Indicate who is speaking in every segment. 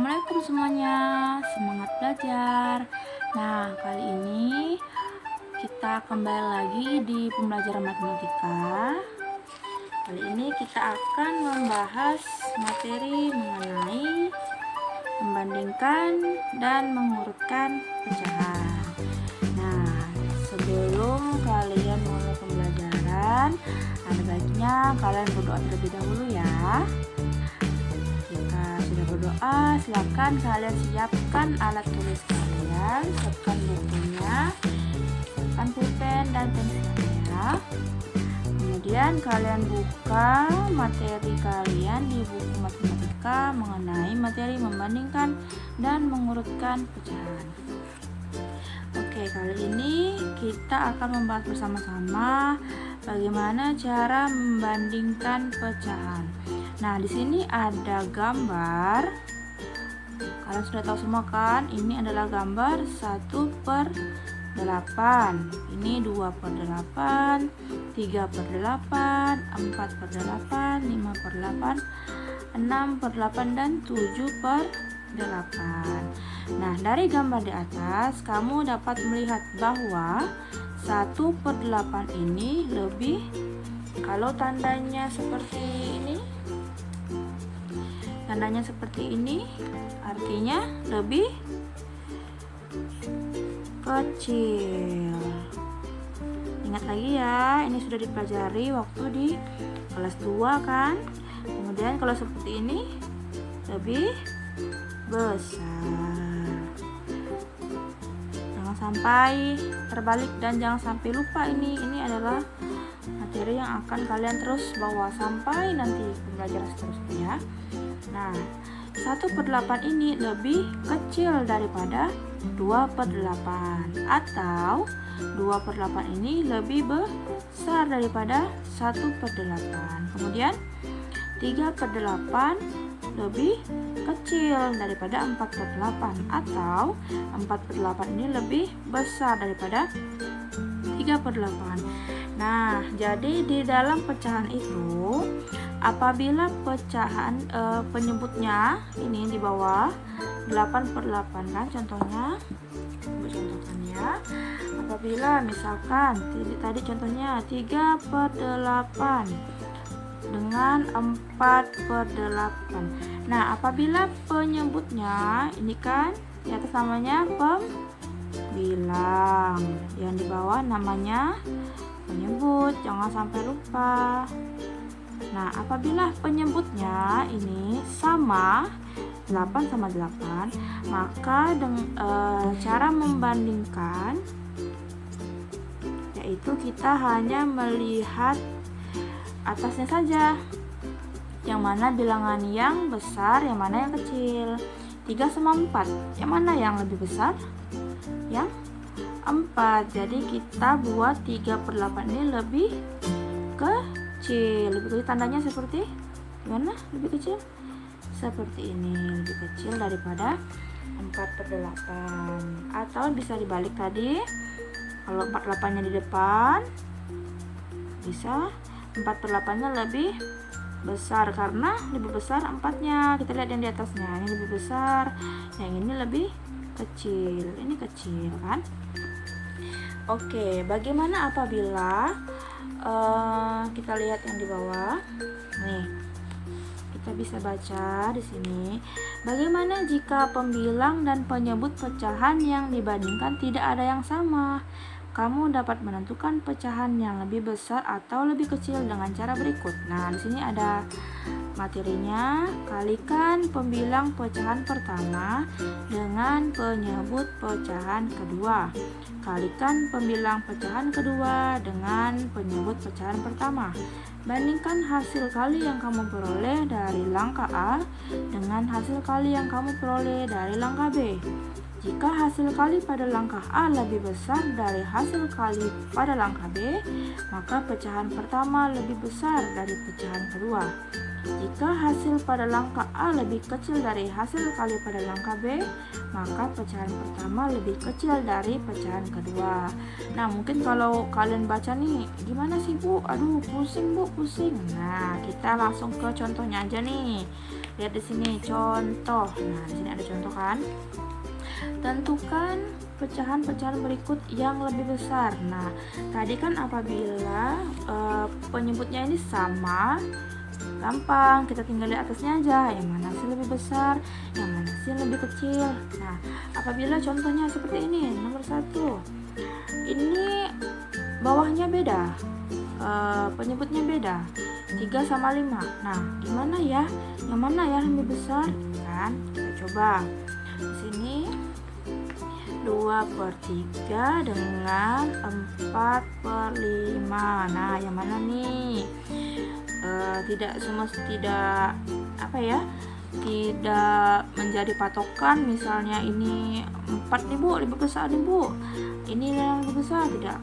Speaker 1: Assalamualaikum semuanya, semangat belajar. Nah, kali ini kita kembali lagi di pembelajaran matematika. Kali ini kita akan membahas materi mengenai membandingkan dan mengurutkan pecahan. Nah, sebelum kalian mulai pembelajaran, ada baiknya kalian berdoa terlebih dahulu ya. Berdoa, silakan kalian siapkan alat tulis kalian, siapkan bukunya, siapkan pulpen dan pensilnya. Kemudian kalian buka materi kalian di buku matematika mengenai materi membandingkan dan mengurutkan pecahan. Oke, kali ini kita akan membahas bersama-sama bagaimana cara membandingkan pecahan. Nah, di sini ada gambar. Kalian sudah tahu semua kan? Ini adalah gambar 1/8. Ini 2/8, 3/8, 4/8, 5/8, 6/8 dan 7/8. Nah, dari gambar di atas kamu dapat melihat bahwa 1/8 ini lebih, kalau tandanya seperti ini, artinya lebih kecil. Ingat lagi ya, ini sudah dipelajari waktu di kelas 2 kan. Kemudian kalau seperti ini lebih besar. Jangan sampai terbalik dan jangan sampai lupa, ini adalah materi yang akan kalian terus bawa sampai nanti pembelajaran seterusnya. Nah, 1/8 ini lebih kecil daripada 2/8, atau 2/8 ini lebih besar daripada 1/8. Kemudian 3/8 lebih kecil daripada 4/8, atau 4/8 ini lebih besar daripada 3/8. Nah, jadi di dalam pecahan itu, apabila pecahan penyebutnya ini di bawah 8/8 kan contohnya, apabila misalkan tadi contohnya 3/8 dengan 4/8. Nah, apabila penyebutnya ini kan di atas namanya pembilang, yang di bawah namanya penyebut, jangan sampai lupa. Nah, apabila penyebutnya ini sama 8 sama 8, maka cara membandingkan yaitu kita hanya melihat atasnya saja, yang mana bilangan yang besar, yang mana yang kecil. 3 sama 4, yang mana yang lebih besar? Yang 4. Jadi kita buat 3/8 ini lebih kecil. Tandanya seperti gimana? Lebih kecil? Seperti ini, lebih kecil daripada 4/8. Atau bisa dibalik tadi. Kalau 4/8-nya di depan, bisa 4/8-nya lebih besar karena lebih besar 4-nya. Kita lihat yang di atasnya, ini lebih besar, yang ini lebih kecil. Ini kecil kan? Oke, bagaimana apabila kita lihat yang di bawah? Nih, kita bisa baca di sini. Bagaimana jika pembilang dan penyebut pecahan yang dibandingkan tidak ada yang sama? Kamu dapat menentukan pecahan yang lebih besar atau lebih kecil dengan cara berikut. Nah, di sini ada materinya. Kalikan pembilang pecahan pertama dengan penyebut pecahan kedua. Kalikan pembilang pecahan kedua dengan penyebut pecahan pertama. Bandingkan hasil kali yang kamu peroleh dari langkah A dengan hasil kali yang kamu peroleh dari langkah B. Jika hasil kali pada langkah A lebih besar dari hasil kali pada langkah B, maka pecahan pertama lebih besar dari pecahan kedua. Jika hasil pada langkah A lebih kecil dari hasil kali pada langkah B, maka pecahan pertama lebih kecil dari pecahan kedua. Nah, mungkin kalau kalian baca nih, gimana sih Bu? Aduh, pusing Bu, pusing. Nah, kita langsung ke contohnya aja nih. Lihat di sini contoh. Nah, di sini ada contoh kan. Tentukan pecahan-pecahan berikut yang lebih besar. Nah, tadi kan apabila penyebutnya ini sama, gampang, kita tinggal lihat atasnya aja, yang mana sih lebih besar, yang mana sih lebih kecil. Nah, apabila contohnya seperti ini, nomor 1, ini bawahnya beda, penyebutnya beda, 3 sama 5. Nah, gimana ya, yang mana ya lebih besar kan? Kita coba di sini 2/3 dengan 4/5. Nah, yang mana nih? Tidak menjadi patokan, misalnya ini 4 nih Bu, lebih besar nih Bu, ini yang lebih besar, tidak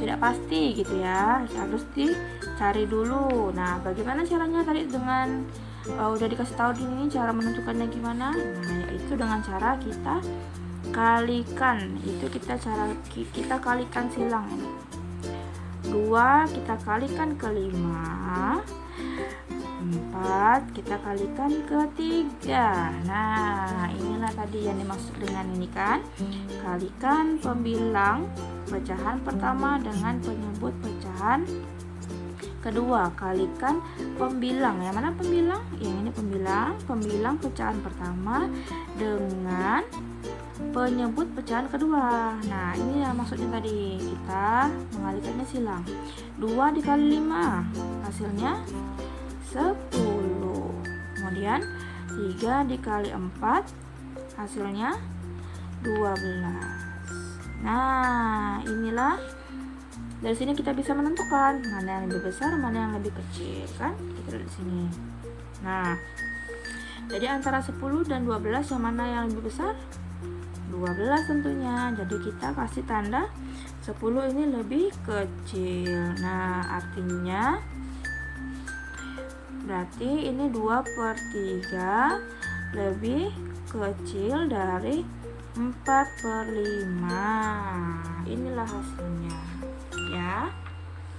Speaker 1: tidak pasti gitu ya, harus dicari dulu. Nah, bagaimana caranya tadi dengan udah dikasih tahu di sini cara menentukannya gimana? Nah, yaitu dengan cara kita kalikan. Itu kita kalikan silang ini. 2 kita kalikan ke 5, 4 kita kalikan ke 3. Nah, inilah tadi yang dimaksud dengan ini kan. Kalikan pembilang pecahan pertama dengan penyebut pecahan kedua. Kalikan pembilang. Yang mana pembilang? Yang ini pembilang pecahan pertama dengan penyebut pecahan kedua. Nah, ini yang maksudnya tadi, kita mengalikannya silang. 2 dikali 5 hasilnya 10. Kemudian 3 dikali 4 hasilnya 12. Nah, inilah dari sini kita bisa menentukan mana yang lebih besar, mana yang lebih kecil kan? Kita lihat di sini. Nah, jadi antara 10 dan 12 yang mana yang lebih besar? 12 tentunya. Jadi kita kasih tanda 10 ini lebih kecil. Nah, artinya berarti ini 2/3 lebih kecil dari 4/5. Inilah hasilnya ya.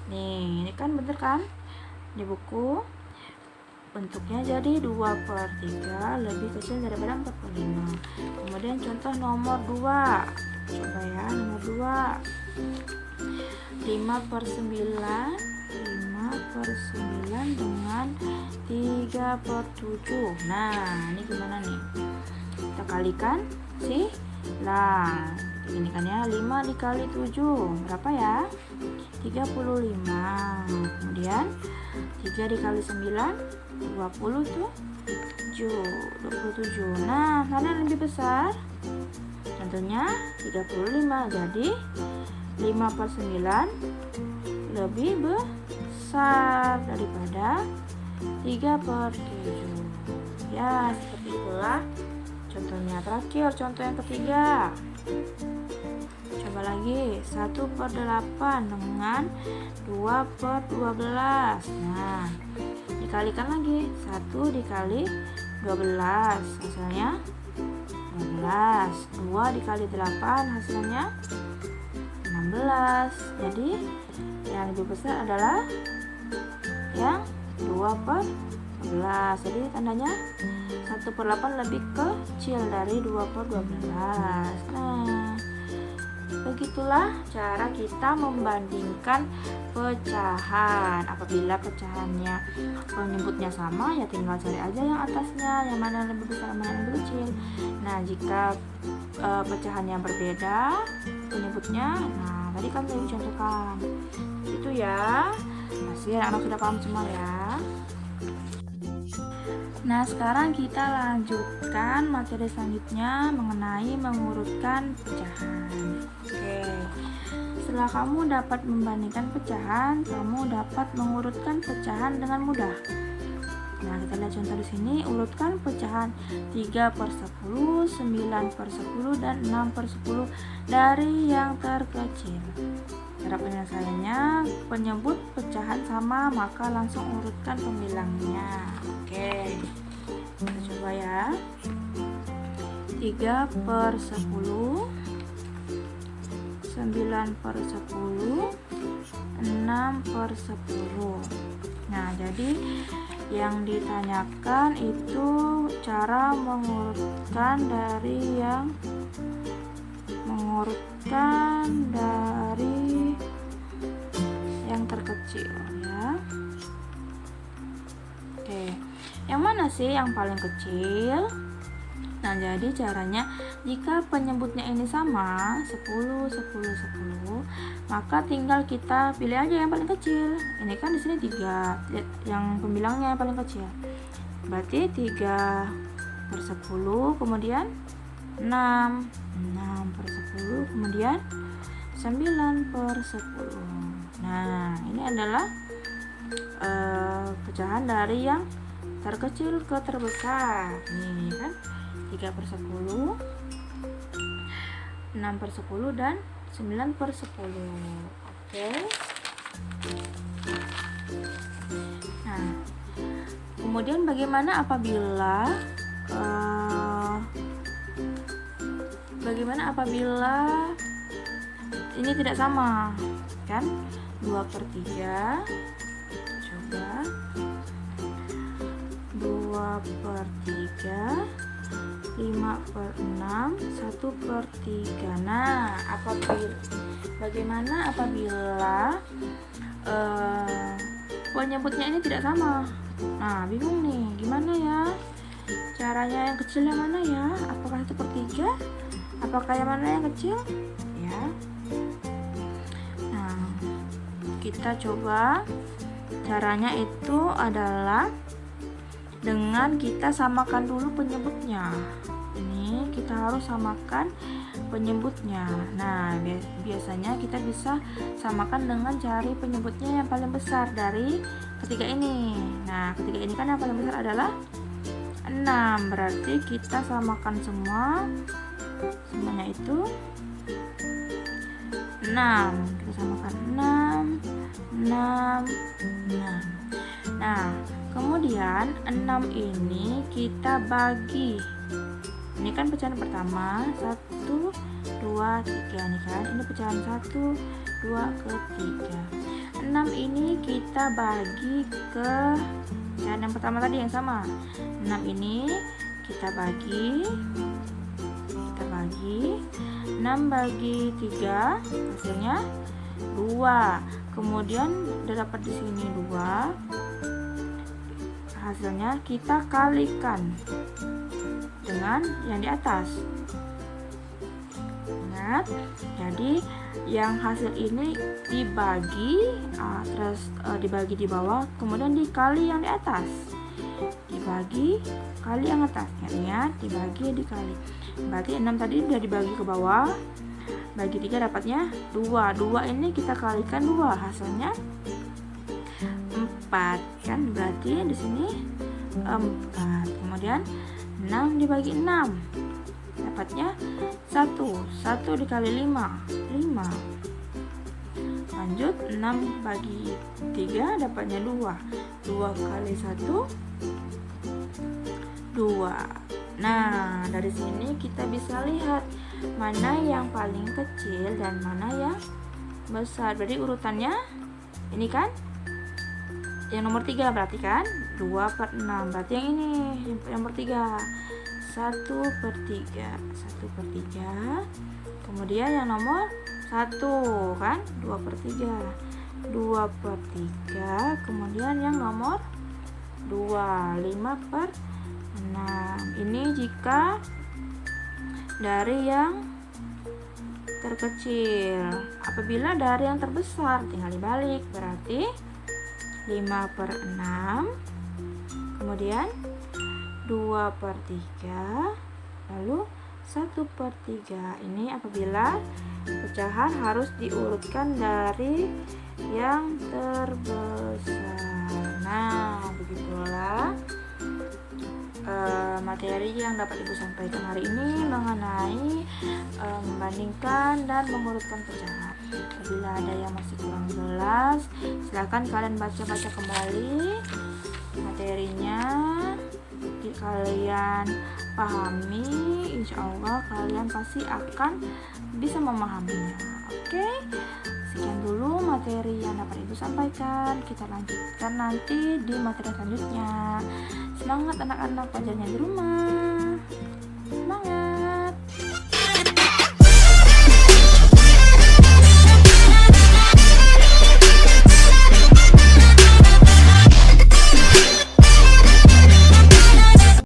Speaker 1: Nih, ini kan bener kan di buku bentuknya, jadi 2/3 lebih kecil daripada 4/5. Kemudian contoh nomor 2, coba ya, nomor 2, 5/9 dengan 3/7. Nah, ini gimana nih? Kita kalikan silang. Ini kan ya, 5 dikali 7 berapa ya? 35. Kemudian 3 dikali 9 27. Nah, mana yang lebih besar? Tentunya 35. Jadi 5/9 lebih besar daripada 3/7. Ya, seperti itulah contohnya. Terakhir, contoh yang ketiga. Coba lagi, 1/8 dengan 2/12. Nah, dikalikan lagi, 1 dikali 12 hasilnya 12. 2 dikali 8 hasilnya 16. Jadi yang lebih besar adalah yang 2/12. Jadi tandanya 1/8 lebih kecil dari 2/12. Nah, begitulah cara kita membandingkan pecahan. Apabila pecahannya penyebutnya sama, ya tinggal cari aja yang atasnya, yang mana lebih besar, mana yang lebih kecil. Nah, jika pecahannya berbeda penyebutnya, nah tadi kan saya contohkan itu ya. Masih anak sudah paham semua ya. Nah, sekarang kita lanjutkan materi selanjutnya mengenai mengurutkan pecahan. Oke. Setelah kamu dapat membandingkan pecahan, kamu dapat mengurutkan pecahan dengan mudah. Nah, kita lihat contoh di sini. Urutkan pecahan 3/10, 9/10, dan 6/10 dari yang terkecil. Cara penyelesaiannya, penyebut pecahan sama, maka langsung urutkan pembilangnya. Oke, kita coba ya. 3/10, 9/10, 6/10. Nah, jadi yang ditanyakan itu cara mengurutkan dari yang terkecil ya. Oke, yang mana sih yang paling kecil? Nah, jadi caranya jika penyebutnya ini sama 10, 10, 10, maka tinggal kita pilih aja yang paling kecil. Ini kan di sini 3, yang pembilangnya yang paling kecil. Berarti 3/10, kemudian 6/10, kemudian 9/10. Nah, ini adalah pecahan dari yang terkecil ke terbesar. Nih kan, 3/10, 6/10, dan 9/10. Oke. Nah, kemudian bagaimana apabila ini tidak sama, kan? 2/3, coba 2/3, 5/6, 1/3. Nah, bagaimana apabila penyebutnya ini tidak sama? Nah, bingung nih, gimana ya caranya? Yang kecil yang mana ya? Apakah 1/3? Apakah yang mana yang kecil? Ya. Nah, kita coba. Caranya itu adalah dengan kita samakan dulu penyebutnya. Ini kita harus samakan penyebutnya. Nah, biasanya kita bisa samakan dengan cari penyebutnya yang paling besar dari ketiga ini. Nah, ketiga ini kan yang paling besar adalah 6. Berarti kita samakan semuanya itu 6. Kita samakan 6. Nah, kemudian 6 ini kita bagi. Ini kan pecahan pertama, 1, 2, 3 nih kan. Ini pecahan 1, 2, ke 3. 6 ini kita bagi ke pecahan yang pertama tadi yang sama. 6 ini kita bagi 6 bagi 3, hasilnya 2. Kemudian udah dapat di sini 2. Hasilnya kita kalikan dengan yang di atas. Ingat, jadi yang hasil ini dibagi, dibagi di bawah, kemudian dikali yang di atas. Dibagi kali yang atas. Ingat, dibagi dikali. Berarti 6 tadi udah dibagi ke bawah, bagi 3 dapatnya 2. 2 ini kita kalikan 2, hasilnya 4 kan. Berarti di sini 4. Kemudian 6 dibagi 6 dapatnya 1. 1 dikali 5, 5. Lanjut 6 bagi 3 dapatnya 2. 2 kali 1, 2. Nah, dari sini kita bisa lihat mana yang paling kecil dan mana yang besar. Berarti urutannya ini kan yang nomor 3, berarti kan 2/6. Berarti yang ini yang nomor 3, 1/3. 1/3. Kemudian yang nomor 1 kan 2/3. 2/3. Kemudian yang nomor 2, 5/6. Ini jika dari yang terkecil. Apabila dari yang terbesar tinggal dibalik, berarti 5/6, kemudian 2/3, lalu 1/3. Ini apabila pecahan harus diurutkan dari yang terbesar. Nah, begitulah materi yang dapat Ibu sampaikan hari ini mengenai membandingkan dan mengurutkan pecahan. Apabila ada yang masih kurang jelas, silakan kalian baca-baca kembali materinya, kalian pahami, insya Allah kalian pasti akan bisa memahaminya. Oke. Oke, sekian dulu materi yang dapat Ibu sampaikan. Kita lanjutkan nanti di materi selanjutnya. Semangat anak-anak belajarnya di rumah.